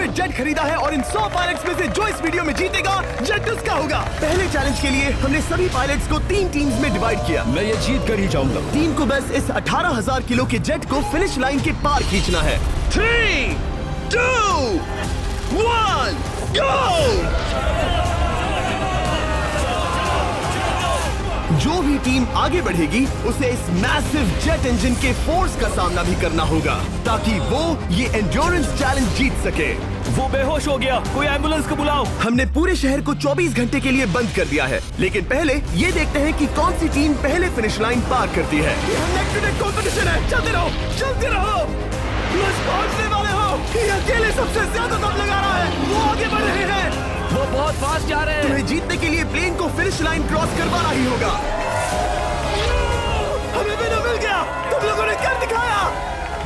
Private jet खरीदा है और इन 100 पायलट्स में से जो इस वीडियो में जीतेगा जेट उसका होगा। पहले चैलेंज के लिए हमने सभी पायलट्स को 3 टीम्स में डिवाइड किया। मैं ये जीत कर ही जाऊंगा। टीम को बस इस 18,000 किलो के जेट को फिनिश लाइन के पार खींचना है। 3, 2, 1, गो! जो भी टीम आगे बढ़ेगी उसे इस मैसिव जेट इंजन के फोर्स का सामना भी करना होगा ताकि वो ये एंड्योरेंस चैलेंज जीत सके। वो बेहोश हो गया, कोई एम्बुलेंस को बुलाओ। हमने पूरे शहर को 24 घंटे के लिए बंद कर दिया है, लेकिन पहले ये देखते हैं कि कौन सी टीम पहले फिनिश लाइन पार करती है। नेक टू नेक कंपटीशन है, चलते रहो, चलते रहो। बस पहुंचने वाले हो। ये अकेले सबसे ज्यादा दम लगा रहा है, वो आगे बढ़ रहे हैं। वो बहुत फास्ट जा रहे हैं। तुम्हें जीतने के लिए प्लेन को फिनिश लाइन क्रॉस करवाना ही होगा। हमें विनर मिल गया, तुम लोगों ने कर दिखाया।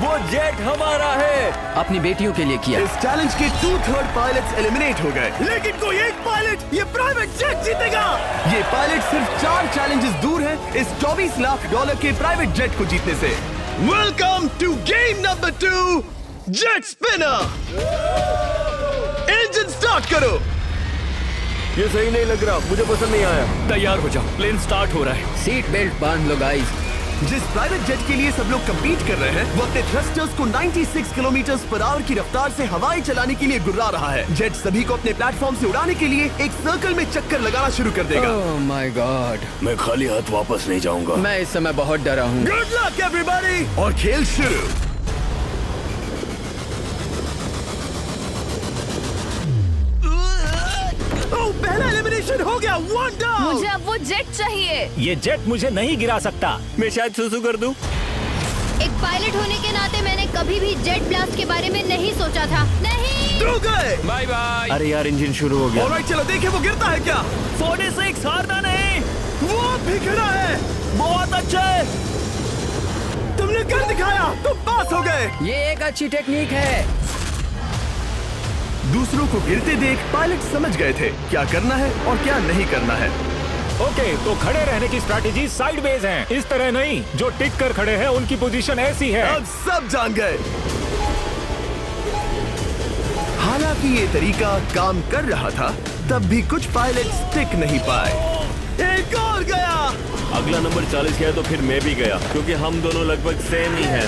वो जेट हमारा है। अपनी बेटियों के लिए किया। इस चैलेंज के 2/3 पायलट्स एलिमिनेट हो गए, लेकिन कोई एक पायलट ये प्राइवेट जेट जीतेगा। ये पायलट सिर्फ 4 चैलेंजेस दूर है इस $24 लाख के प्राइवेट जेट को जीतने से। Welcome to game number 2, jet spinner. Engine start करो। ये सही नहीं लग रहा, मुझे पसंद नहीं आया। तैयार हो जाओ, प्लेन स्टार्ट हो रहा है। सीट बेल्ट बांध लो गाइस। जिस प्राइवेट जेट के लिए सब लोग कम्पीट कर रहे हैं वो अपने थ्रस्टर्स को 96 किलोमीटर/आवर की रफ्तार से हवाएं चलाने के लिए गुर्रा रहा है। जेट सभी को अपने प्लेटफॉर्म से उड़ाने के लिए एक सर्कल में चक्कर लगाना शुरू कर देगा। ओह माय गॉड, मैं खाली हाथ वापस नहीं जाऊंगा। मैं इस समय बहुत डरा हूँ। गुड लक एवरीबॉडी, और खेल शुरू। पहला एलिमिनेशन हो गया, 1 डाउन। मुझे अब वो जेट चाहिए। ये जेट मुझे नहीं गिरा सकता। मैं शायद सुसु कर दूं। एक पायलट होने के नाते मैंने कभी भी जेट ब्लास्ट के बारे में नहीं सोचा था। नहीं। दो गए। Bye bye. अरे यार, इंजन शुरू हो गया। ऑलराइट, चलो देखें वो गिरता है क्या। 46 हारना नहीं। वो भी गिरा है। बहुत अच्छे। तुमने कर दिखाया, तुम पास हो गए। ये एक अच्छी टेक्निक है। दूसरों को गिरते देख पायलट समझ गए थे क्या करना है और क्या नहीं करना है। ओके, तो खड़े रहने की स्ट्रैटेजी साइडवेज है, इस तरह नहीं। जो टिक कर खड़े हैं उनकी पोजीशन ऐसी है। अब सब जान गए। हालांकि ये तरीका काम कर रहा था, तब भी कुछ पायलट टिक नहीं पाए। एक और गया। अगला नंबर 40 है तो फिर मैं भी गया, क्योंकि हम दोनों लगभग सेम ही हैं।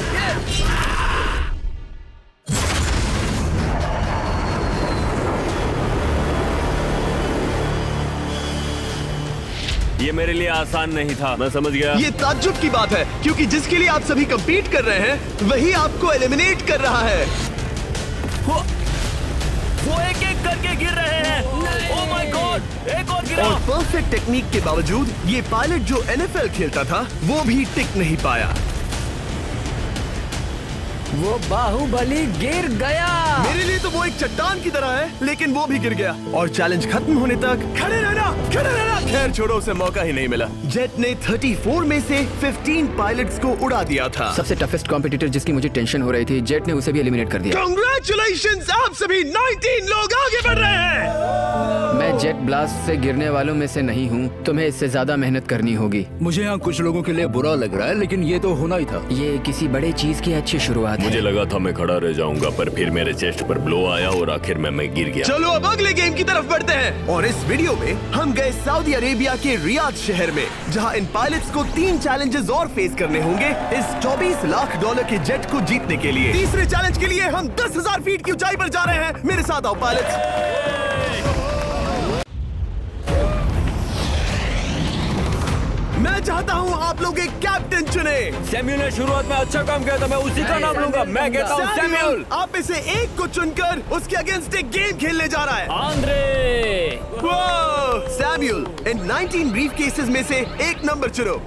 ये मेरे लिए आसान नहीं था, मैं समझ गया। ये ताज्जुब की बात है, क्योंकि जिसके लिए आप सभी कंपीट कर रहे हैं वही आपको एलिमिनेट कर रहा है। वो एक एक करके गिर रहे हैं। ओह माय गॉड, एक और गिरा। और परफेक्ट टेक्निक के बावजूद ये पायलट जो NFL खेलता था वो भी टिक नहीं पाया। वो बाहुबली गिर गया। मेरे लिए तो वो एक चट्टान की तरह है, लेकिन वो भी गिर गया। और चैलेंज खत्म होने तक खड़े रहना, खड़े रहना। खैर छोड़ो, उसे मौका ही नहीं मिला। जेट ने 34 में से 15 पायलट्स को उड़ा दिया था। सबसे टफेस्ट कॉम्पिटिटर जिसकी मुझे टेंशन हो रही थी, जेट ने उसे भी एलिमिनेट कर दिया। कांग्रेचुलेशंस, आप सभी 19 लोग आगे बढ़ रहे हैं। मैं जेट ब्लास्ट से गिरने वालों में से नहीं हूँ। तुम्हें इससे ज्यादा मेहनत करनी होगी। मुझे यहाँ कुछ लोगों के लिए बुरा लग रहा है, लेकिन ये तो होना ही था। ये किसी बड़े चीज की अच्छी शुरुआत है। मुझे लगा था मैं खड़ा रह जाऊंगा, पर फिर मेरे चेस्ट पर ब्लो आया और आखिर में मैं गिर गया। चलो अब अगले गेम की तरफ बढ़ते हैं। और इस वीडियो में हम गए सऊदी अरेबिया के रियाद शहर में, जहां इन पायलट्स को 3 चैलेंजेस और फेस करने होंगे इस $24 लाख के जेट को जीतने के लिए। तीसरे चैलेंज के लिए हम 10,000 फीट की ऊंचाई पर जा रहे हैं। मेरे साथ आओ पायलट्स। मैं चाहता हूँ आप लोग एक कैप्टन चुने। सैम्यूल ने शुरुआत में अच्छा काम किया था, मैं उसी का नाम लूंगा। मैं कहता हूँ सैम्यूल। आप में से एक को चुनकर उसके अगेंस्ट एक गेम खेलने जा रहा है। आंद्रे। सैम्यूल, इन 19 ब्रीफ केसेस में से एक नंबर चुनो।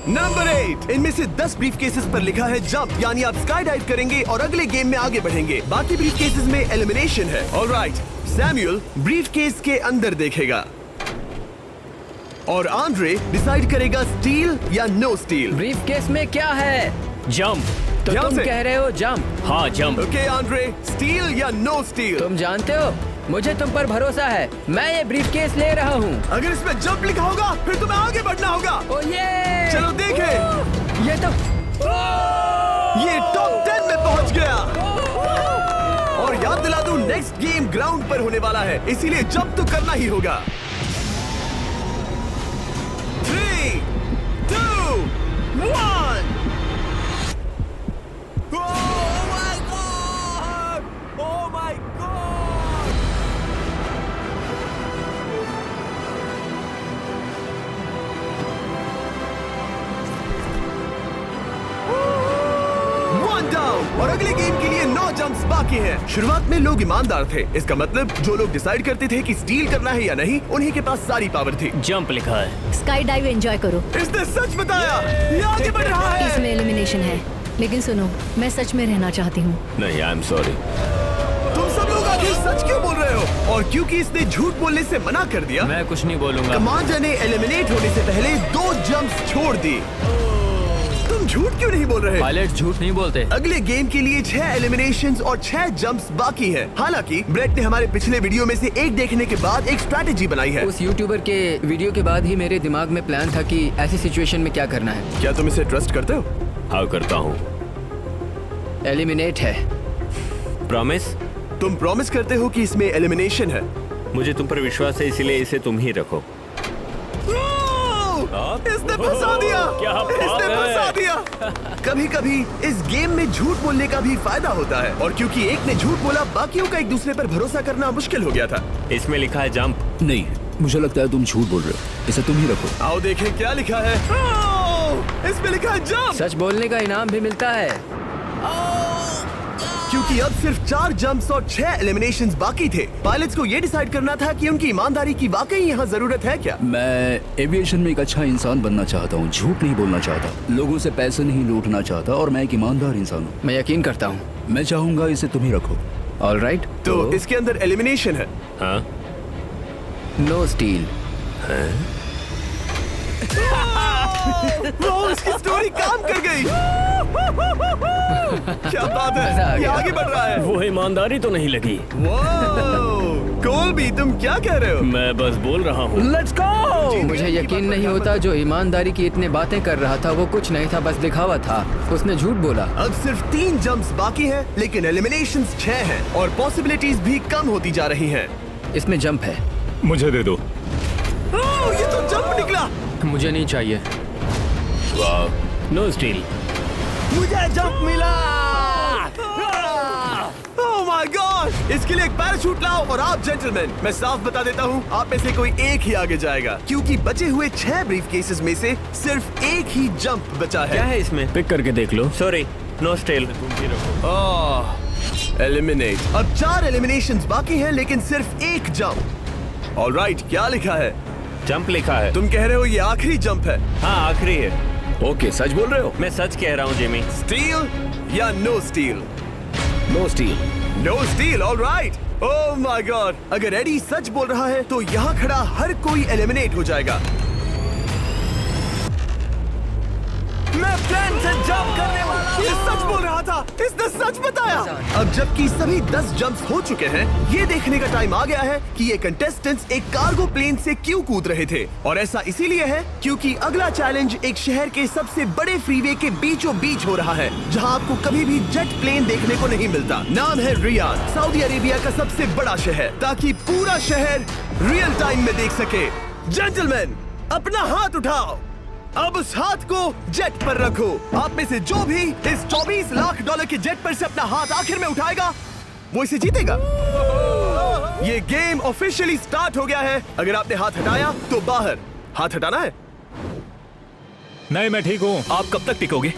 नंबर 8। इनमें से 10 ब्रीफ केसेस पर लिखा है जंप, यानी आप स्काई डाइव करेंगे और अगले गेम में आगे बढ़ेंगे। बाकी ब्रीफ केसेस में एलिमिनेशन है। ऑलराइट, सैम्यूल ब्रीफ केस के अंदर देखेगा और आंद्रे डिसाइड करेगा स्टील या नो स्टील। ब्रीफ केस में क्या है? जंप। तो ध्यान तुम से। कह रहे हो जंप? हाँ, जंप। ओके आंद्रे, स्टील या नो स्टील? तुम जानते हो, मुझे तुम पर भरोसा है। मैं ये ब्रीफ केस ले रहा हूँ। अगर इसमें जंप लिखा होगा फिर तुम्हें आगे बढ़ना होगा। ओ ये चलो देखें। ये तो ये टॉप 10 में पहुंच गया। और याद दिला दूं, नेक्स्ट गेम ग्राउंड पर होने वाला है, इसीलिए जंप तो करना ही होगा। 3, 2, 1। और अगले गेम के लिए 9 जंप्स बाकी हैं। शुरुआत में लोग ईमानदार थे, इसका मतलब जो लोग डिसाइड करते थे कि स्टील करना है या नहीं, उन्हीं के पास सारी पावर थी। जंप लिखा है। स्काई डाइव एंजॉय करो। इसने सच बताया, ये आगे बढ़ रहा है। इसमें एलिमिनेशन है, लेकिन सुनो, मैं सच में रहना चाहती हूँ। नहीं, आई एम सॉरी। तुम सब लोग आखिर सच क्यों बोल रहे हो? और क्योंकि इसने झूठ बोलने से मना कर दिया, मैं कुछ नहीं बोलूंगा। कमांडर ने एलिमिनेट होने से पहले 2 जंप्स छोड़ दी। तुम झूठ क्यों नहीं बोल रहे? पायलट झूठ नहीं बोलते। अगले गेम के लिए 6 एलिमिनेशंस और 6 जंप्स बाकी हैं। हालांकि ब्रेट ने हमारे पिछले वीडियो में से एक देखने के बाद एक स्ट्रैटेजी बनाई है। उस यूट्यूबर के वीडियो के बाद ही मेरे दिमाग में प्लान था कि ऐसी सिचुएशन में क्या करना है। क्या तुम इसे ट्रस्ट करते हो? हाँ, करता हूँ। एलिमिनेट है। प्रॉमिस? तुम प्रॉमिस करते हो कि इसमें एलिमिनेशन है? मुझे तुम पर विश्वास है, इसलिए इसे तुम ही रखो। इसने फंसा दिया। क्या बात इसने है? फंसा दिया। कभी-कभी इस गेम में झूठ बोलने का भी फायदा होता है, और क्योंकि एक ने झूठ बोला, बाकियों का एक दूसरे पर भरोसा करना मुश्किल हो गया था। इसमें लिखा है जंप। नहीं, मुझे लगता है तुम झूठ बोल रहे हो। इसे तुम ही रखो। आओ देखें क्या लिखा है। इसमें लिखा है जंप। सच बोलने का इनाम भी मिलता है। क्योंकि अब सिर्फ 4 जंप्स और 6 एलिमिनेशंस बाकी थे, पायलट्स को ये डिसाइड करना था कि उनकी ईमानदारी की वाकई यहाँ जरूरत है क्या। मैं एविएशन में एक अच्छा इंसान बनना चाहता हूँ, झूठ नहीं बोलना चाहता, लोगों से पैसे नहीं लूटना चाहता, और मैं एक ईमानदार इंसान हूँ। मैं यकीन करता हूँ। मैं चाहूंगा इसे तुम ही रखो। All right. तो इसके अंदर एलिमिनेशन है। हाँ। No steal. वो उसकी स्टोरी काम कर गई। क्या बात मजा आ है, ये गया। आगे बढ़ रहा है। वो ईमानदारी तो नहीं लगी। कोलबी, तुम क्या कह रहे हो? मैं बस बोल रहा हूँ। Let's go. मुझे यकीन नहीं होता जो ईमानदारी की इतने बातें कर रहा था वो कुछ नहीं था, बस दिखावा था। उसने झूठ बोला। अब सिर्फ 3 जंप्स बाकी हैं, लेकिन एलिमिनेशंस 6 हैं और पॉसिबिलिटीज भी कम होती जा रही हैं। इसमें जंप है। मुझे दे दो। ये तो जंप निकला। मुझे नहीं चाहिए। No steel. मुझे जंप मिला। ओह माय गॉड! इसके लिए एक पैराशूट लाओ। और आप जेंटलमैन, मैं साफ बता देता हूँ, आप में से कोई एक ही आगे जाएगा, क्योंकि बचे हुए 6 ब्रीफकेसेस में से सिर्फ एक ही जंप बचा है। क्या है इसमें? पिक करके देख लो। Sorry, no steel. एलिमिनेट। अब 4 एलिमिनेशंस बाकी हैं, लेकिन सिर्फ एक जंप। ऑलराइट, क्या लिखा है? जंप लिखा है। तुम कह रहे हो ये आखिरी जंप है? हाँ, आखिरी है। ओके, सच बोल रहे हो? मैं सच कह रहा हूँ जिमी। स्टील या no steal? No steal. No steal. Alright. Oh my God! अगर एडी सच बोल रहा है तो यहाँ खड़ा हर कोई एलिमिनेट हो जाएगा। मैं प्लान से जंप करने वाला हूँ। ये सच बोल रहा था, इसने सच बताया। अब जबकि सभी 10 जंप्स हो चुके हैं, ये देखने का टाइम आ गया है कि ये कंटेस्टेंट्स एक कार्गो प्लेन से क्यों कूद रहे थे। और ऐसा इसीलिए है क्योंकि अगला चैलेंज एक शहर के सबसे बड़े फ्रीवे के बीचों बीच हो रहा है, जहाँ आपको कभी भी जेट प्लेन देखने को नहीं मिलता। नाम है रियाद, सऊदी अरेबिया का सबसे बड़ा शहर, ताकि पूरा शहर रियल टाइम में देख सके। जेंटलमैन, अपना हाथ उठाओ। अब उस हाथ को जेट पर रखो। आप में से जो भी इस 24 लाख डॉलर के जेट पर से अपना हाथ आखिर में उठाएगा, वो इसे जीतेगा। ये गेम ऑफिशियली स्टार्ट हो गया है। अगर आपने हाथ हटाया तो बाहर। हाथ हटाना है। नहीं, मैं ठीक हूँ। आप कब तक टिकोगे?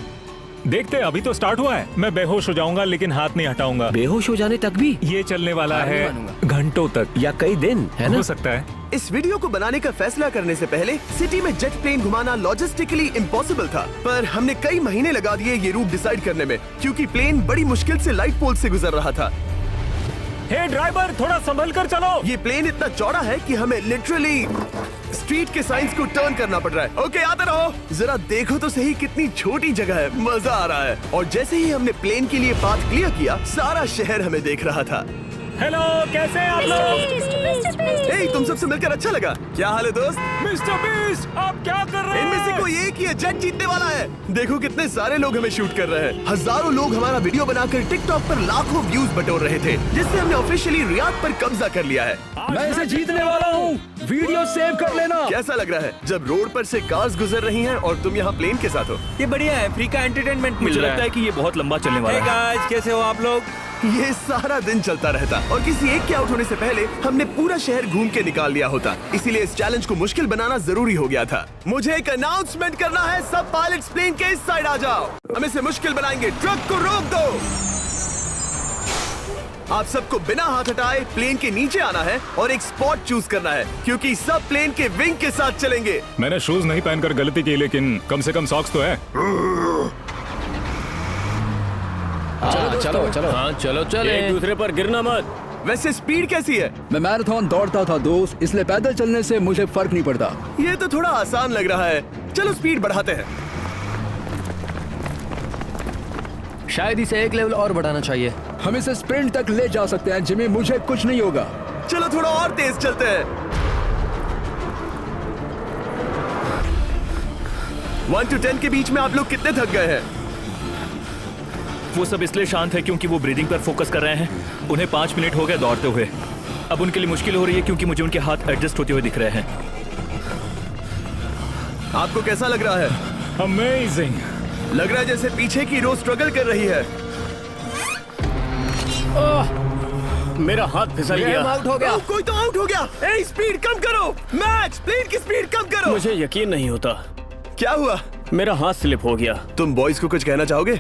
देखते हैं, अभी तो स्टार्ट हुआ है। मैं बेहोश हो जाऊंगा, लेकिन हाथ नहीं हटाऊंगा। बेहोश हो जाने तक भी? ये चलने वाला हार नहीं है मानूंगा। घंटों तक या कई दिन, है ना? हो सकता है। इस वीडियो को बनाने का फैसला करने से पहले सिटी में जेट प्लेन घुमाना लॉजिस्टिकली इम्पॉसिबल था, पर हमने कई महीने लगा दिए ये रूट डिसाइड करने में, क्योंकि प्लेन बड़ी मुश्किल से लाइट पोल से गुजर रहा था। हे ड्राइवर, थोड़ा संभल कर चलो। ये प्लेन इतना चौड़ा है कि हमें लिटरली स्ट्रीट के साइंस को टर्न करना पड़ रहा है। ओके, आते रहो। जरा देखो तो सही कितनी छोटी जगह है, मजा आ रहा है। और जैसे ही हमने प्लेन के लिए पाथ क्लियर किया, सारा शहर हमें देख रहा था। हेलो, कैसे हैं आप लोग? ए, तुम सबसे मिलकर अच्छा लगा। क्या हाल है दोस्त? मिस्टर बीस्ट, आप क्या कर रहे इनमें से हैं? कोई एक ही जेट जीतने वाला है। देखो कितने सारे लोग हमें शूट कर रहे हैं। हजारों लोग हमारा वीडियो बनाकर टिकटॉक पर लाखों व्यूज बटोर रहे थे, जिससे हमने ऑफिशियली रियाद पर कब्जा कर लिया है। मैं इसे जीतने वाला हूँ। वीडियो सेव कर लेना। कैसा लग रहा है जब रोड पर से कार्स गुजर रही हैं और तुम यहाँ प्लेन के साथ हो? ये बढ़िया है, फ्री का एंटरटेनमेंट मिल रहा है। कि ये बहुत लंबा चलने वाला है। गाइस, कैसे हो आप लोग? ये सारा दिन चलता रहता और किसी एक के आउट होने से पहले हमने पूरा शहर घूम के निकाल लिया होता। इसीलिए इस चैलेंज को मुश्किल बनाना जरूरी हो गया था। मुझे एक अनाउंसमेंट करना है। सब पायलट्स प्लेन के इस साइड आ जाओ। हम इसे मुश्किल बनाएंगे। ट्रक को रोक दो। आप सबको बिना हाथ हटाए प्लेन के नीचे आना है और एक स्पॉट चूज करना है, क्योंकि सब प्लेन के विंग के साथ चलेंगे। मैंने शूज नहीं पहनकर गलती की, लेकिन कम से कम सॉक्स तो है। चलो हाँ चलो चले, एक दूसरे पर गिरना मत। वैसे स्पीड कैसी है? मैं मैराथन दौड़ता था दोस्त, इसलिए पैदल चलने से मुझे फर्क नहीं पड़ता। ये तो थोड़ा आसान लग रहा है। चलो स्पीड बढ़ाते हैं। शायद इसे एक लेवल और बढ़ाना चाहिए। हम इसे स्प्रिंट तक ले जा सकते हैं जिमी, मुझे कुछ नहीं होगा। चलो थोड़ा और तेज चलते हैं। 1 to 10 के बीच में आप लोग कितने थक गए हैं? वो सब इसलिए शांत है क्योंकि वो ब्रीदिंग पर फोकस कर रहे हैं। उन्हें 5 मिनट हो गए दौड़ते हुए। अब उनके लिए मुश्किल हो रही है क्योंकि मुझे उनके हाथ एडजस्ट होते हुए दिख रहे हैं। आपको कैसा लग रहा है? अमेजिंग। लग रहा है जैसे पीछे की रो स्ट्रगल कर रही है। मेरा हाथ फिसल गया। आउट हो गया। कोई तो आउट हो गया। ए, स्पीड कम करो। मैक्स, प्लेन की स्पीड कम करो। मुझे यकीन नहीं होता, क्या हुआ? मेरा हाथ स्लिप हो गया। तुम बॉयज को कुछ कहना चाहोगे?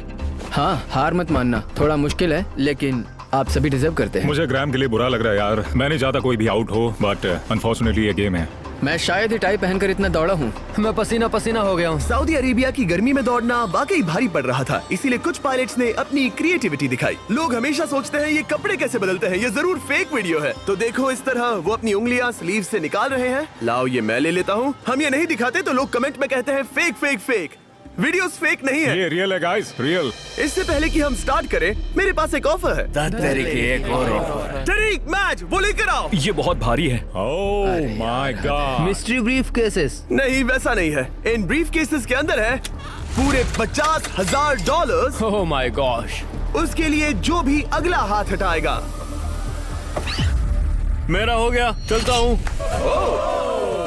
हाँ, हार मत मानना। थोड़ा मुश्किल है, लेकिन आप सभी डिजर्व करते हैं। मुझे ग्राम के लिए बुरा लग रहा है यार। मैं नहीं चाहता कोई भी आउट हो, बट अनफॉर्चुनेटली ये गेम है। मैं शायद ही टाई पहनकर इतना दौड़ा हूँ। मैं पसीना पसीना हो गया हूँ। सऊदी अरेबिया की गर्मी में दौड़ना वाकई भारी पड़ रहा था, इसीलिए कुछ पायलट्स ने अपनी क्रिएटिविटी दिखाई। लोग हमेशा सोचते हैं ये कपड़े कैसे बदलते हैं, ये जरूर फेक वीडियो है। तो देखो इस तरह वो अपनी उंगलियां स्लीव से निकाल रहे हैं। लाओ ये मैं ले लेता हूँ। हम ये नहीं दिखाते तो लोग कमेंट में कहते हैं fake fake fake. Videos fake नहीं है। ये रियल है गाइस, रियल। इससे पहले कि हम स्टार्ट करें, मेरे पास एक ऑफर है। एक और ऑफर। तरीक मैच वो लेकर आओ। ये बहुत भारी है। ओह my God. Mystery brief cases. नहीं वैसा नहीं है। इन ब्रीफ केसेस के अंदर है पूरे $50,000। Oh my gosh. उसके लिए जो भी अगला हाथ हटाएगा। मेरा हो गया, चलता हूँ।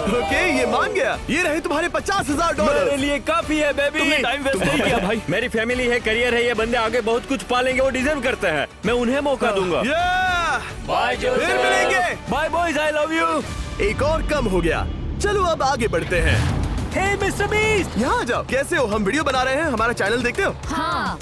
ओके, ये मान गया। ये रहे तुम्हारे मेरे $50,000। लिए काफी है बेबी। तुमने टाइम वेस्ट नहीं किया भाई। मेरी फैमिली है, करियर है, ये बंदे आगे बहुत कुछ पालेंगे, वो डिजर्व करते हैं। मैं उन्हें मौका दूंगा। बाय फिर मिलेंगे। Bye boys, I love you. एक और कम हो गया। चलो अब आगे बढ़ते हैं। हे मिस्टर बीस्ट, यहाँ आ जाओ। कैसे हो? हम वीडियो बना रहे हैं। हमारा चैनल देखते हो? हाँ,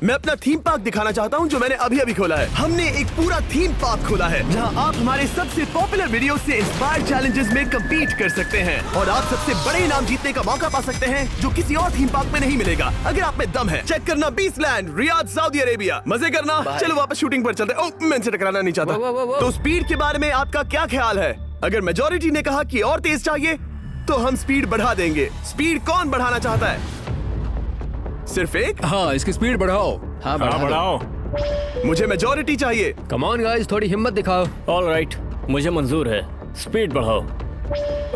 मैं अपना थीम पार्क दिखाना चाहता हूँ जो मैंने अभी अभी खोला है। हमने एक पूरा थीम पार्क खोला है जहाँ आप हमारे सबसे पॉपुलर वीडियो से इंस्पायर्ड चैलेंजेस में कम्पीट कर सकते हैं और आप सबसे बड़े इनाम जीतने का मौका पा सकते हैं जो किसी और थीम पार्क में नहीं मिलेगा। अगर आप में दम है, चेक करना बीस्टलैंड, रियाद, सऊदी अरेबिया। मजे करना। चलो वापस शूटिंग पर चलते। ओह, मैं इनसे टकराना नहीं चाहता। तो स्पीड के बारे में आपका क्या ख्याल है? अगर मेजोरिटी ने कहा कि और तेज चाहिए तो हम स्पीड बढ़ा देंगे। स्पीड कौन बढ़ाना चाहता है? सिर्फ एक? हाँ, इसकी स्पीड बढ़ाओ। हाँ, बढ़ाओ। मुझे मेजोरिटी चाहिए। कम ऑन गाइस, थोड़ी हिम्मत दिखाओ। ऑल राइट, मुझे मंजूर है। स्पीड बढ़ाओ।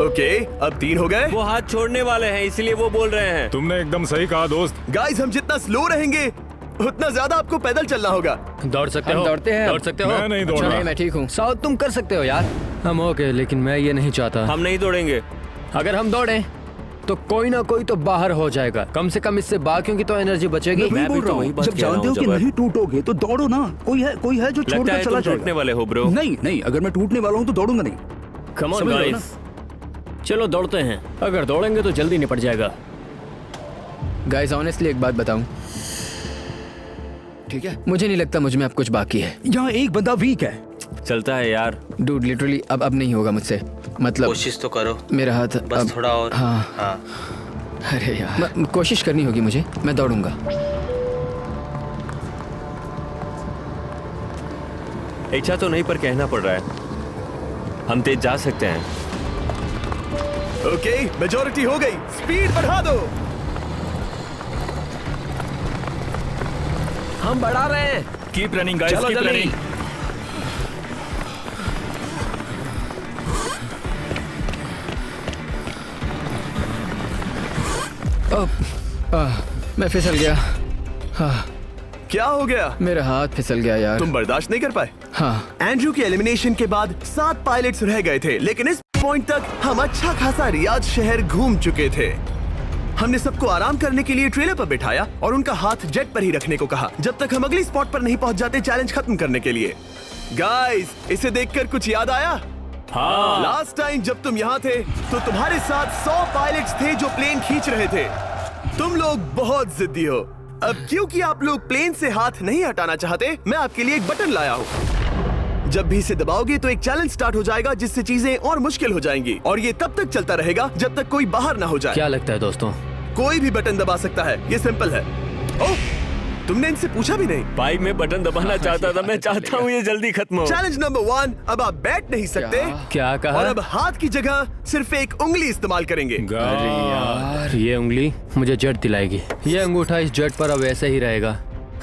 ओके, अब 3 हो गए। वो हाथ छोड़ने वाले हैं, इसलिए वो बोल रहे हैं। तुमने एकदम सही कहा दोस्त। गाइस, हम जितना स्लो रहेंगे उतना ज्यादा आपको पैदल चलना होगा। दौड़ सकते हम हो? दौड़ते हैं। दौड़ सकते हो? मैं नहीं दौड़ अच्छा, रहा। नहीं, मैं ठीक हूँ। साउथ तुम कर सकते हो यार। हम ओके, लेकिन मैं ये नहीं चाहता। हम नहीं दौड़ेंगे। अगर हम दौड़े तो कोई ना कोई तो बाहर हो जाएगा। कम से कम इससे बाकियों की तो एनर्जी बचेगी। मैं भी बोल तो रहा वही हूँ, बात जब कह रहा जानते हो हूँ, कि जबर। नहीं टूटोगे तो दौड़ो ना। कोई है जो लगता छोड़कर है चला तुम टूटने जाएगा। वाले हो ब्रो। नहीं, अगर मैं टूटने वाला हूँ तो दौड़ूंगा नहीं। कम ऑन समझ रहे हो गाइस, चलो दौड़ते हैं। अगर दौड़ेंगे तो जल्दी निपट जाएगा। गाइस, ऑनेस्टली एक बात बताऊं, ठीक है? मुझे नहीं लगता मुझ में अब कुछ बाकी है। यहाँ एक बंदा वीक है। चलता है यार। डूड, लिटरली अब नहीं होगा मुझसे। मतलब कोशिश तो करो, मेरा हाथ बस अब, थोड़ा और। हाँ। अरे यार, कोशिश करनी होगी मुझे। मैं दौड़ूंगा। इच्छा तो नहीं पर कहना पड़ रहा है। हम तेज जा सकते हैं। ओके, मेजोरिटी हो गई। स्पीड बढ़ा दो। हम बढ़ा रहे हैं। Keep running guys, keep running. मैं फिसल गया। क्या हो गया? मेरा हाथ फिसल गया यार। तुम बर्दाश्त नहीं कर पाए? हाँ। एंड्रू के एलिमिनेशन के बाद 7 पायलट्स रह गए थे, लेकिन इस पॉइंट तक हम अच्छा खासा रियाद शहर घूम चुके थे। हमने सबको आराम करने के लिए ट्रेलर पर बिठाया और उनका हाथ जेट पर ही रखने को कहा जब तक हम अगली स्पॉट पर नहीं पहुंच जाते चैलेंज खत्म करने के लिए। गाइस, इसे देखकर कुछ याद आया? हाँ। लास्ट टाइम जब तुम यहाँ थे तो तुम्हारे साथ 100 पायलट्स थे जो प्लेन खींच रहे थे। तुम लोग बहुत जिद्दी हो। अब क्योंकि आप लोग प्लेन से हाथ नहीं हटाना चाहते, मैं आपके लिए एक बटन लाया हूँ। जब भी इसे दबाओगे तो एक चैलेंज स्टार्ट हो जाएगा जिससे चीजें और मुश्किल हो जाएंगी और ये तब तक चलता रहेगा जब तक कोई बाहर ना हो जाए। क्या लगता है दोस्तों? कोई भी बटन दबा सकता है, ये सिंपल है। ओह, तुमने इनसे पूछा भी नहीं। भाई मैं बटन दबाना चाहता था, मैं चाहता हूँ ये जल्दी खत्म हो। चैलेंज नंबर 1, अब आप बैठ नहीं सकते। क्या कहा? और अब हाथ की जगह सिर्फ एक उंगली इस्तेमाल करेंगे। अरे यार, ये उंगली मुझे जट दिलाएगी। ये अंगूठा इस जट पर अब ऐसे ही रहेगा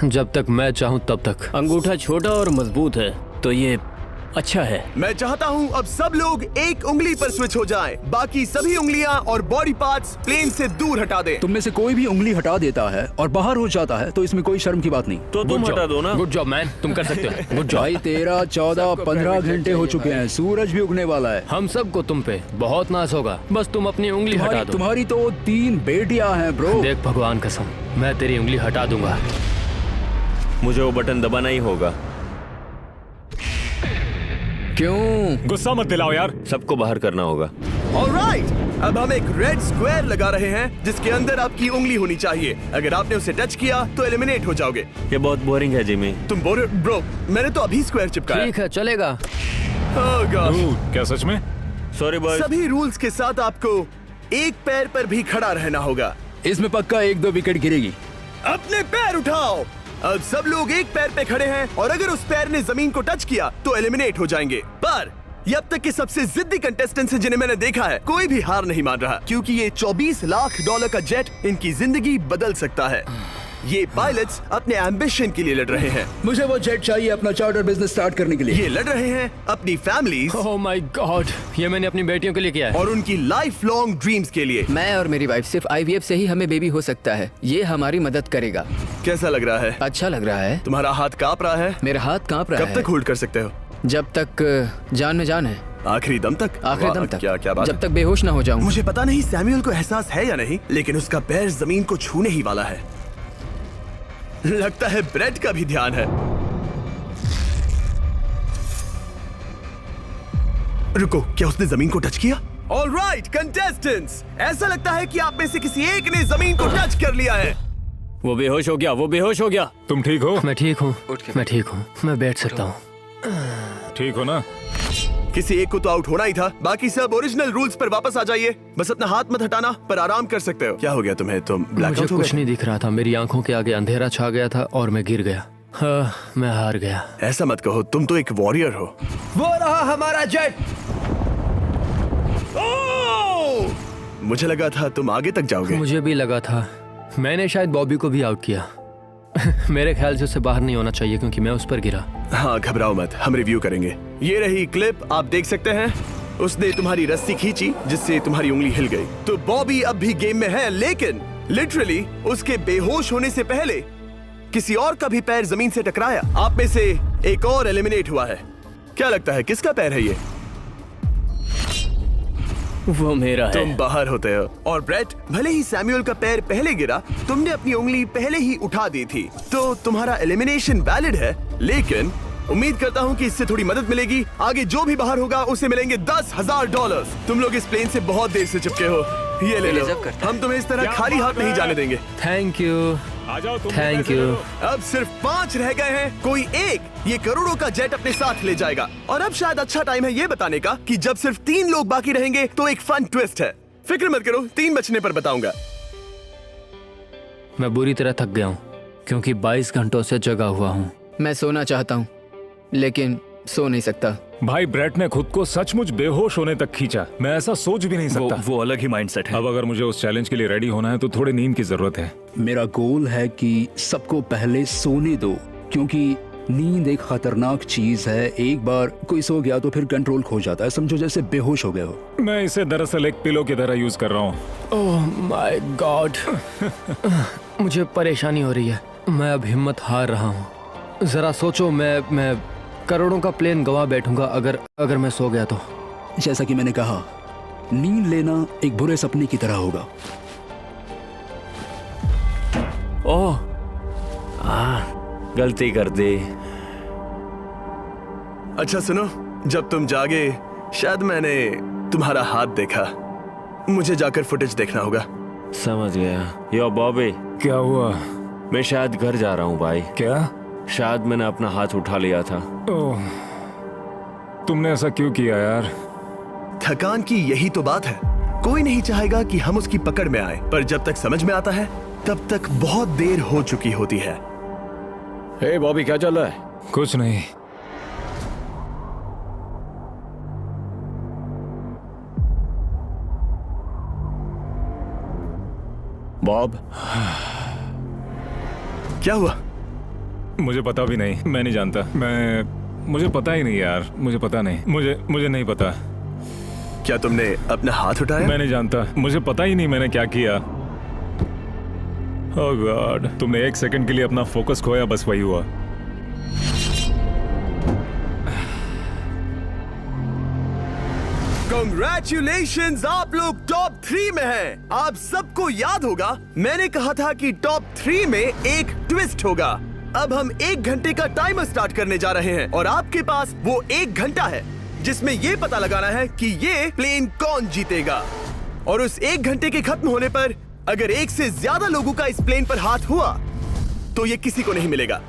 जब तक मैं चाहूँ तब तक। अंगूठा छोटा और मजबूत है तो ये अच्छा है। मैं चाहता हूँ अब सब लोग एक उंगली पर स्विच हो जाएं, बाकी सभी उंगलियां और बॉडी पार्ट्स प्लेन से दूर हटा दें। तुम में से कोई भी उंगली हटा देता है और बाहर हो जाता है तो इसमें कोई शर्म की बात नहीं। तो तुम हटा दो ना। गुड जॉब मैन, तुम कर सकते हो। Good job. भाई 13, 14, 15 घंटे हो चुके हैं, सूरज भी उगने वाला है। हम सबको तुम पे बहुत नाज होगा, बस तुम अपनी उंगली हटा दो। तुम्हारी तो 3 बेटियां हैं ब्रो। देख भगवान कसम, मैं तेरी उंगली हटा दूंगा। मुझे वो बटन दबाना ही होगा। क्यों? गुस्सा मत दिलाओ यार। सबको बाहर करना होगा। ऑलराइट, अब हम एक रेड स्क्वायर लगा रहे हैं जिसके अंदर आपकी उंगली होनी चाहिए। अगर आपने उसे टच किया तो एलिमिनेट हो जाओगे। ये बहुत बोरिंग है जिमी। तुम ब्रो, मैंने तो अभी स्क्वायर चिपकाया। ठीक है, चलेगा। Oh gosh। क्या सच में? Sorry boys. सभी रूल्स के साथ आपको एक पैर पर भी खड़ा रहना होगा। इसमें पक्का 1-2 विकेट गिरेगी। अपने पैर उठाओ। अब सब लोग एक पैर पे खड़े हैं और अगर उस पैर ने जमीन को टच किया तो एलिमिनेट हो जाएंगे। पर ये अब तक के सबसे जिद्दी कंटेस्टेंट्स हैं जिन्हें मैंने देखा है। कोई भी हार नहीं मान रहा क्योंकि ये $24 लाख का जेट इनकी जिंदगी बदल सकता है। ये पायलट्स अपने एम्बिशन के लिए लड़ रहे हैं। मुझे वो जेट चाहिए अपना चार्टर बिजनेस स्टार्ट करने के लिए। ये लड़ रहे हैं अपनी फैमिलीज ओह माय गॉड, ये मैंने अपनी बेटियों के लिए किया है। और उनकी लाइफ लॉन्ग ड्रीम्स के लिए। मैं और मेरी वाइफ सिर्फ IVF से ही हमें बेबी हो सकता है। ये हमारी मदद करेगा। कैसा लग रहा है? अच्छा लग रहा है। तुम्हारा हाथ कांप रहा है? मेरा हाथ कांप रहा कब है। तक होल्ड कर सकते हो? जब तक जान में जान है। आखिरी दम तक? आखिरी वाह, दम तक। क्या बात जब है। तक बेहोश ना हो जाऊं। मुझे पता नहीं सैमुअल को एहसास है या नहीं, लेकिन उसका पैर जमीन को छूने ही वाला है। लगता है ब्रेड का भी ध्यान है। रुको, क्या उसने जमीन को टच किया? ऑलराइट कंटेस्टेंट्स, ऐसा लगता है कि आप में से किसी एक ने जमीन को टच कर लिया है। वो बेहोश हो गया, वो बेहोश हो गया। तुम ठीक हो? मैं ठीक हूँ, मैं ठीक हूँ, मैं बैठ सकता हूँ। ठीक हो ना? किसी एक को तो आउट होना ही था। बाकी सब ओरिजिनल रूल्स पर वापस आ जाइए। बस अपना हाथ मत हटाना, पर आराम कर सकते हो। क्या हो गया तुम्हें? तुम मुझे ब्लैकआउट हो कुछ गए? नहीं दिख रहा था, मेरी आंखों के आगे अंधेरा छा गया था और मैं गिर गया। हाँ, मैं हार गया। ऐसा मत कहो, तुम तो एक वॉरियर हो। वो रहा हमारा जेट। मुझे लगा था तुम आगे तक जाओगे। मुझे भी लगा था। मैंने शायद बॉबी को भी आउट किया। मेरे ख्याल से उसे बाहर नहीं होना चाहिए क्योंकि मैं उस पर गिरा। हाँ, घबराओ मत, हम रिव्यू करेंगे। ये रही क्लिप, आप देख सकते हैं। उसने तुम्हारी रस्सी खींची जिससे तुम्हारी उंगली हिल गई। तो बॉबी अब भी गेम में है, लेकिन लिटरली उसके बेहोश होने से पहले किसी और का भी पैर जमीन से टकराया। आप में से एक और एलिमिनेट हुआ है। क्या लगता है किसका पैर है ये? वो मेरा है। तुम बाहर होते हो। और ब्रेट, भले ही सैमुअल का पैर पहले गिरा, तुमने अपनी उंगली पहले ही उठा दी थी, तो तुम्हारा एलिमिनेशन वैलिड है। लेकिन उम्मीद करता हूँ कि इससे थोड़ी मदद मिलेगी। आगे जो भी बाहर होगा उसे मिलेंगे $10,000। तुम लोग इस प्लेन से बहुत देर से चिपके हो। ये ले लो, हम तुम्हें इस तरह खाली हाथ नहीं जाने देंगे। थैंक यू, आ जाओ तुम। Thank you. अब सिर्फ 5 रह गए हैं। कोई एक ये करोड़ों का जेट अपने साथ ले जाएगा। और अब शायद अच्छा टाइम है ये बताने का कि जब सिर्फ 3 लोग बाकी रहेंगे तो एक फन ट्विस्ट है। फिक्र मत करो, 3 बचने पर बताऊंगा। मैं बुरी तरह थक गया हूँ क्योंकि 22 घंटों से जगा हुआ हूँ। मैं सोना चाहता हूँ लेकिन सो नहीं सकता। भाई ब्रेट ने खुद को सचमुच बेहोश होने तक खींचा। मैं ऐसा सोच भी नहीं सकता। वो अलग ही माइंडसेट है। अब अगर मुझे उस चैलेंज के लिए रेडी होना है तो थोड़ी नींद की जरूरत है। मेरा गोल है कि सबको पहले सोने दो, क्योंकि नींद एक खतरनाक चीज है। एक बार कोई सो गया तो फिर कंट्रोल खो जाता है, समझो जैसे बेहोश हो गए हो। मैं इसे दरअसल एक पिलो की तरह यूज कर रहा हूँ। ओह माय गॉड, मुझे परेशानी हो रही है। मैं अब हिम्मत हार रहा हूँ। जरा सोचो, मैं करोड़ों का प्लेन गवा बैठूंगा अगर मैं सो गया तो। जैसा कि मैंने कहा, नींद लेना एक बुरे सपने की तरह होगा। ओह, गलती कर दी। अच्छा सुनो, जब तुम जागे शायद मैंने तुम्हारा हाथ देखा। मुझे जाकर फुटेज देखना होगा। समझ गया। यो बॉबी, क्या हुआ? मैं शायद घर जा रहा हूँ भाई। क्या? शायद मैंने अपना हाथ उठा लिया था। ओह, तुमने ऐसा क्यों किया यार? थकान की यही तो बात है। कोई नहीं चाहेगा कि हम उसकी पकड़ में आए, पर जब तक समझ में आता है तब तक बहुत देर हो चुकी होती है। हे बॉबी, क्या चल रहा है? कुछ नहीं। बॉब, क्या हुआ? मुझे पता भी नहीं, मैं नहीं जानता। मुझे पता ही नहीं यार, मुझे पता नहीं। मुझे नहीं पता। क्या तुमने अपना हाथ उठाया? मैं नहीं जानता, मुझे पता ही नहीं मैंने क्या किया। ओह गॉड, तुमने एक सेकंड के लिए अपना फोकस खोया, बस वही हुआ। Congratulations, आप लोग टॉप 3 में हैं। आप सबको याद होगा मैंने कहा था कि टॉप 3 में एक ट्विस्ट होगा। अब हम 1 घंटे का टाइमर स्टार्ट करने जा रहे हैं और आपके पास वो 1 घंटा है जिसमें ये पता लगाना है कि ये प्लेन कौन जीतेगा। और उस 1 घंटे के खत्म होने पर अगर एक से ज्यादा लोगों का इस प्लेन पर हाथ हुआ तो ये किसी को नहीं मिलेगा।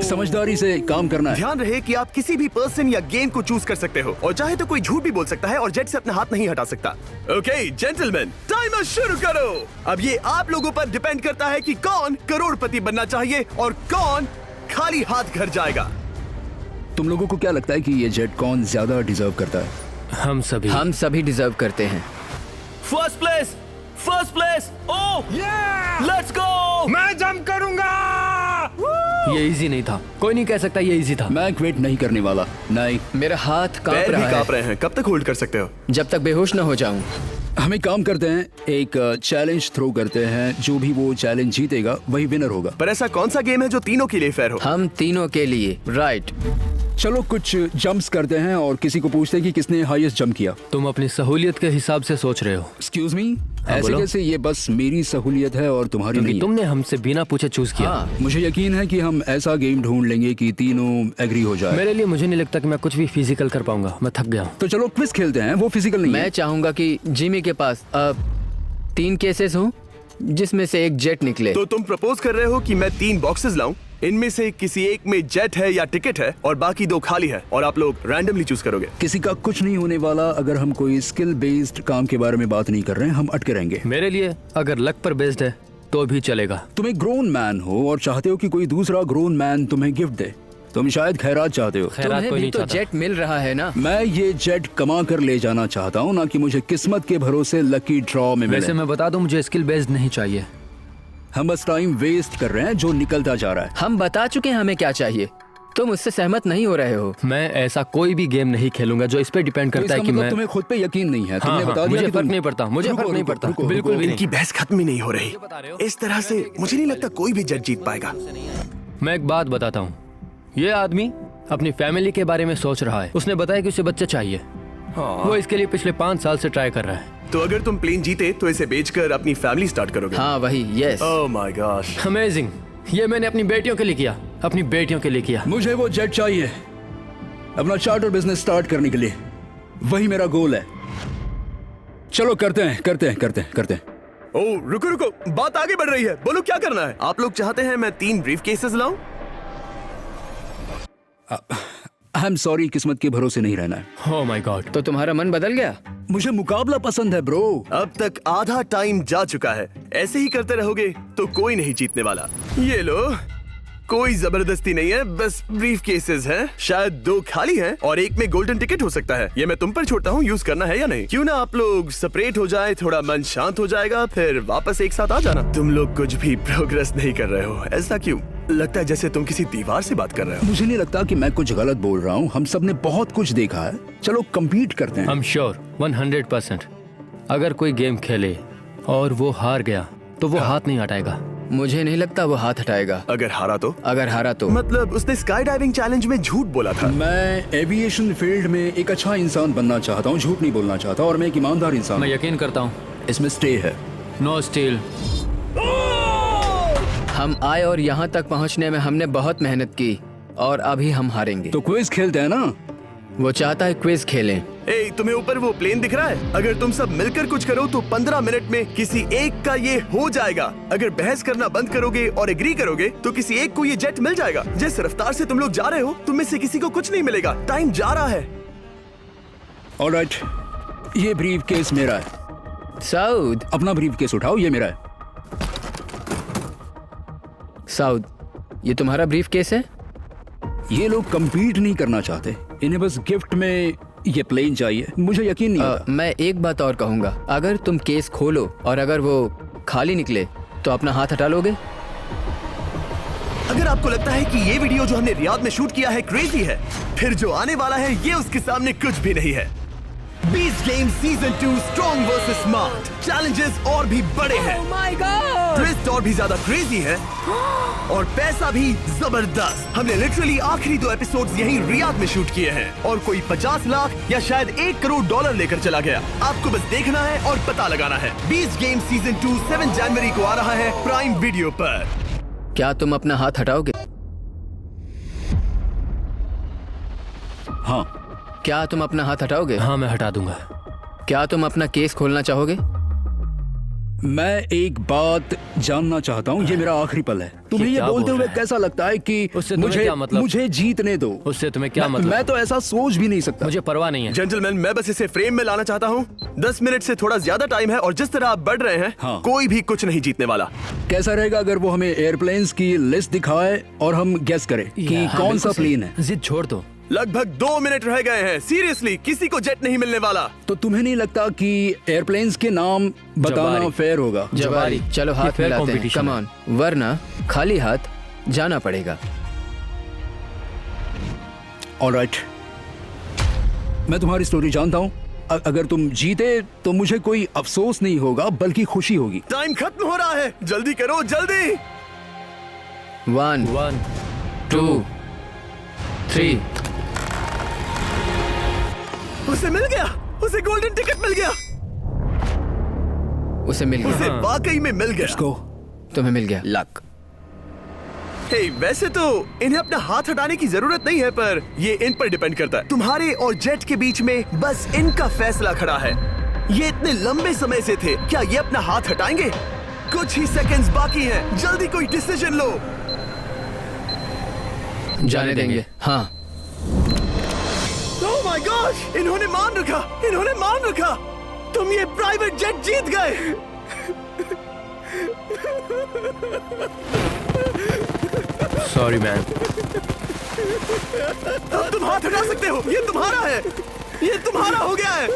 समझदारी से काम करना है। ध्यान रहे कि आप किसी भी पर्सन या गेम को चूज कर सकते हो और चाहे तो कोई झूठ भी बोल सकता है और जेट से अपना हाथ नहीं हटा सकता। ओके जेंटलमैन, टाइमर शुरू करो। अब ये आप लोगों पर डिपेंड करता है कि कौन करोड़पति बनना चाहिए और कौन खाली हाथ घर जाएगा। तुम लोगों को क्या लगता है कि ये जेट कौन ज्यादा डिजर्व करता है? हम सभी डिजर्व करते हैं। First place. Oh, let's go. मैं जंप करूंगा। ये इजी नहीं था, कोई नहीं कह सकता ये इजी था। मैं क्विट नहीं करने वाला। नहीं, मेरा हाथ कांप पैर रहा भी है कांप रहे हैं। कब तक होल्ड कर सकते हो? जब तक बेहोश न हो जाऊं। हम एक काम करते हैं, एक चैलेंज थ्रो करते हैं। जो भी वो चैलेंज जीतेगा वही विनर होगा। पर ऐसा कौन सा गेम है जो तीनों के लिए फेयर हो? हम तीनों के लिए, राइट। चलो कुछ जंप्स करते हैं और किसी को पूछते हैं कि किसने हाईएस्ट जंप किया। तुम अपनी सहूलियत के हिसाब से सोच रहे हो। एक्सक्यूज मी, ऐसे बोलो। कैसे? ये बस मेरी सहूलियत है और तुम्हारी क्योंकि नहीं है। तुमने हमसे बिना पूछे चूज किया। हाँ, मुझे यकीन है कि हम ऐसा गेम ढूंढ लेंगे कि तीनों एग्री हो जाए। मेरे लिए मुझे नहीं लगता कि मैं कुछ भी फिजिकल कर पाऊंगा, मैं थक गया हूँ। तो चलो क्विज खेलते हैं। वो फिजिकल नहीं मैं है। चाहूंगा कि जिमी के पास 3 केसेस हों जिसमें से एक जेट निकले। तो तुम प्रपोज कर रहे हो कि मैं 3 बॉक्सेस लाऊं, इनमें से किसी एक में जेट है या टिकट है और बाकी 2 खाली है और आप लोग रैंडमली चूज करोगे। किसी का कुछ नहीं होने वाला। अगर हम कोई स्किल बेस्ड काम के बारे में बात नहीं कर रहे हैं, हम अटके रहेंगे। मेरे लिए अगर लक पर बेस्ड है तो भी चलेगा। तुम एक ग्रोन मैन हो और चाहते हो कि कोई दूसरा ग्रोन मैन तुम्हें गिफ्ट दे। तुम शायद खैरात चाहते हो। खैरात तुम्हें कोई भी नहीं तो चाहता। जेट मिल रहा है ना। मैं ये जेट कमा कर ले जाना चाहता हूँ, ना कि मुझे किस्मत के भरोसे लकी ड्रॉ में मिले। वैसे मैं बता दूं, मुझे स्किल बेस्ड नहीं चाहिए। हम बस टाइम वेस्ट कर रहे हैं जो निकलता जा रहा है। हम बता चुके हैं हमें क्या चाहिए। तुम उससे सहमत नहीं हो रहे हो। मैं ऐसा कोई भी गेम नहीं खेलूंगा जो इस पे डिपेंड तो करता इसका है कि मतलब मैं तुम्हें खुद पे यकीन नहीं है। तुमने बता दिया मुझे कि फर्क तुम- नहीं पड़ता, मुझे रुको, फर्क नहीं रुको, पड़ता, रुको, बिल्कुल रुको। भी नहीं। इनकी बहस खत्म ही नहीं हो रही। इस तरह से मुझे नहीं लगता कोई भी जेट जीत पाएगा। मैं एक बात बताता हूँ, ये आदमी अपनी फैमिली के बारे में सोच रहा है। उसने बताया कि उसे बच्चा चाहिए। वो इसके लिए पिछले 5 साल से ट्राई कर रहा है। तो अगर तुम प्लेन जीते तो इसे बेचकर अपनी फैमिली स्टार्ट करोगे? हाँ वही, yes. Oh my gosh, amazing. ये मैंने अपनी बेटियों के लिए किया, अपनी बेटियों के लिए किया। मुझे वो जेट चाहिए अपना चार्टर बिजनेस स्टार्ट करने के लिए। वही मेरा गोल है। चलो करते हैं। ओह रुको, बात आगे बढ़ रही है। बोलो क्या करना है? आप लोग चाहते हैं मैं 3 ब्रीफ केसेस लाऊं? आई एम सॉरी, किस्मत के भरोसे नहीं रहना है। ओह माय गॉड। तो तुम्हारा मन बदल गया? मुझे मुकाबला पसंद है ब्रो। अब तक आधा टाइम जा चुका है। ऐसे ही करते रहोगे तो कोई नहीं जीतने वाला। ये लो, कोई जबरदस्ती नहीं है, बस ब्रीफ केसेस हैं। शायद 2 खाली हैं और एक में गोल्डन टिकट हो सकता है। ये मैं तुम पर छोड़ता हूँ, यूज करना है या नहीं। क्यों ना आप लोग सेपरेट हो जाए, थोड़ा मन शांत हो जाएगा, फिर वापस एक साथ आ जाना। तुम लोग कुछ भी प्रोग्रेस नहीं कर रहे हो, ऐसा क्यों? लगता है जैसे तुम किसी दीवार से बात कर रहे हो। मुझे नहीं लगता कि मैं कुछ गलत बोल रहा हूँ। हम सब ने बहुत कुछ देखा है। चलो कम्पीट करते हैं। I am sure 100%। अगर कोई गेम खेले और वो हार गया तो वो हाथ नहीं हटाएगा। मुझे नहीं लगता वो हाथ हटाएगा। अगर हारा तो? अगर हारा तो मतलब उसने स्काई डाइविंग चैलेंज में झूठ बोला था। मैं एविएशन फील्ड में एक अच्छा इंसान बनना चाहता हूँ, झूठ नहीं बोलना चाहता, और मैं एक ईमानदार इंसान मैं हूँ। यकीन करता हूँ। इसमें स्टे है। No steal. हम आए और यहाँ तक पहुँचने में हमने बहुत मेहनत की और अभी हम हारेंगे। तो क्विज खेलते हैं ना? वो चाहता है क्विज खेलें। ए, तुम्हें ऊपर वो प्लेन दिख रहा है? अगर तुम सब मिलकर कुछ करो तो 15 मिनट में किसी एक का ये हो जाएगा। अगर बहस करना बंद करोगे और एग्री करोगे तो किसी एक को ये जेट मिल जाएगा। जिस रफ्तार से तुम लोग जा रहे हो, तुम में से किसी को कुछ नहीं मिलेगा। टाइम जा रहा है। ऑलराइट, ये ब्रीफ केस मेरा है। साउद, अपना ब्रीफ केस उठाओ, ये मेरा है। साउद, ये तुम्हारा ब्रीफ केस है? ये लोग compete नहीं करना चाहते, इन्हें बस गिफ्ट में ये प्लेन चाहिए। मुझे यकीन नहीं होता। मैं एक बात और कहूँगा, अगर तुम केस खोलो और अगर वो खाली निकले तो अपना हाथ हटा लोगे? अगर आपको लगता है कि ये वीडियो जो हमने रियाद में शूट किया है क्रेजी है, फिर जो आने वाला है ये उसके सामने कुछ भी नहीं है। Beast game season 2 strong versus smart. Challenges और भी बड़े हैं। ट्विस्ट और भी ज्यादा क्रेजी है और पैसा भी जबरदस्त। हमने लिटरली आखिरी 2 एपिसोड्स यहीं रियाद में शूट किए हैं और कोई 50 लाख या शायद $1 करोड़ लेकर चला गया। आपको बस देखना है और पता लगाना है। बीस्ट गेम सीजन 2 7 जनवरी को आ रहा है प्राइम वीडियो पर। क्या तुम अपना हाथ हटाओगे? हाँ। क्या तुम अपना हाथ हटाओगे? हाँ, मैं हटा दूंगा। क्या तुम अपना केस खोलना चाहोगे? मैं एक बात जानना चाहता हूँ, ये मेरा आखिरी पल है। तुम्हें ये क्या बोलते बोल हुए रहा है? कैसा लगता है कि उससे तुम्हें क्या मतलब? मुझे जीतने दो? उससे तुम्हें क्या मैं- मतलब? मैं तो ऐसा सोच भी नहीं सकता। मुझे परवाह नहीं है। जेंटलमैन, मैं बस इसे फ्रेम में लाना चाहता हूँ। 10 मिनट से थोड़ा ज्यादा टाइम है और जिस तरह आप बढ़ रहे हैं, हाँ। कोई भी कुछ नहीं जीतने वाला। कैसा रहेगा अगर वो हमें एयरप्लेन्स की लिस्ट दिखाए और हम गेस करें कि हाँ, कौन सा बिल्कुल सही। प्लेन है? जिद छोड़ दो। लगभग 2 मिनट रह गए हैं। सीरियसली, किसी को जेट नहीं मिलने वाला। तो तुम्हें नहीं लगता कि एयरप्लेन्स के नाम बताना जवारी। फेयर होगा? जवारी, चलो ये हाथ fair मिलाते हैं। competition कम है। ऑन, वरना खाली हाथ जाना पड़ेगा। ऑलराइट, मैं तुम्हारी स्टोरी जानता हूँ। अगर तुम जीते तो मुझे कोई अफसोस नहीं होगा बल्कि खुशी होगी। टाइम खत्म हो रहा है, जल्दी करो, जल्दी। 1 1 2 3 उसे मिल गया, उसे गोल्डन टिकट मिल गया। उसे मिल उसे गया। वाकई में मिल गया। को तुम्हें मिल गया। लक। हे, वैसे तो इन्हें अपना हाथ हटाने की जरूरत नहीं है, पर ये इन पर डिपेंड करता है। तुम्हारे और जेट के बीच में बस इनका फैसला खड़ा है। ये इतने लंबे समय से थे, क्या ये अपना हाथ हटाएंगे? कुछ ही सेकंड्स बाकी हैं, जल्दी कोई डिसीजन लो। जाने देंगे। हाँ। ओह माय गॉड, इन्होंने मान रखा, इन्होंने मान रखा। तुम ये प्राइवेट जेट जीत गए। Sorry man. अब तुम हाथ हटा सकते हो, ये तुम्हारा है, ये तुम्हारा हो गया है।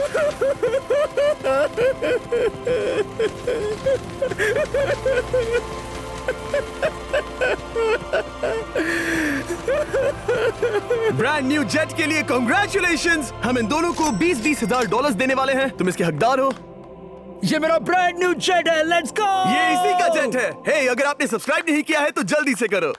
ब्रांड न्यू जेट के लिए कांग्रेचुलेशंस। हम इन दोनों को $20,000 $20,000 देने वाले हैं। तुम इसके हकदार हो। ये मेरा ब्रांड न्यू जेट है, लेट्स गो। ये इसी का जेट है। हे, अगर आपने सब्सक्राइब नहीं किया है तो जल्दी से करो।